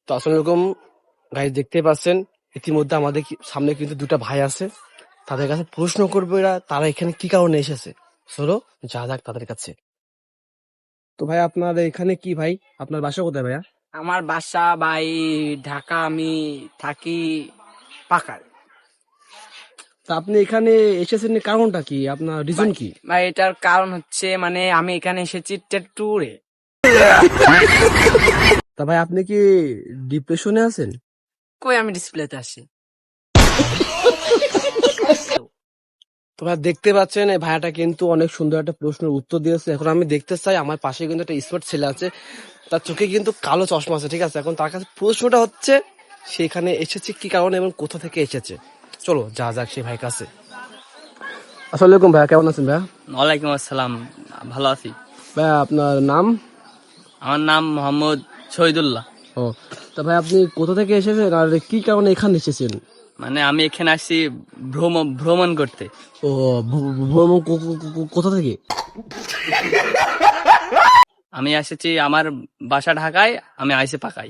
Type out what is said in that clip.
তো আসলে এরকম গাইজ দেখতে পাচ্ছেন, ইতিমধ্যে আমাদের সামনে কিন্তু দুটা ভাই আছে। তাদের কাছে প্রশ্ন করবো তারা এখানে কি কারণে এসেছে। চলো যা যাক তাদের কাছে। তো ভাই আপনার এখানে কি ভাই, আপনার বাসা কোথায় ভাইয়া? আমার বাসা ভাই ঢাকা, আমি থাকি পাকার। তা আপনি এখানে এসেছেন কারণটা কি, আপনার রিজন কি? ভাই এটার কারণ হচ্ছে মানে আমি এখানে এসেছি ট্যুরে। তা ভাই আপনি কি ডিপ্রেশনে আছেন? কই আমি ডিসপ্লেতে আসি। তো ভাই দেখতে পাচ্ছেন এই ভাইয়াটা কিন্তু অনেক সুন্দর একটা প্রশ্নের উত্তর দিয়েছে। এখন আমি দেখতে চাই, আমার পাশে কিন্তু একটা স্মার্ট ছেলে আছে, তার চোখে কিন্তু কালো চশমা আছে, ঠিক আছে? এখন তার কাছে প্রশ্নটা হচ্ছে সেখানে এসেছে কি কারণে এবং কোথা থেকে এসেছে। চলো যা যাক সেই ভাই কাছে। আসসালামু আলাইকুম ভাইয়া, কেমন আছেন ভাইয়া? ওয়ালাইকুম আসসালাম, ভালো আছি। ভাইয়া আপনার নাম? আমার নাম মোহাম্মদ শহীদুল্লাহ। ও, তা ভাই আপনি কোথা থেকে এসেছেন আর কি কারণে এখানে এসেছেন? মানে আমি এখানে আসছি ভ্রমণ করতে। ও, ভ্রমণ কোথা থেকে? আমি এসেছি, আমার বাসা ঢাকায়, আমি আইসি পাকাই।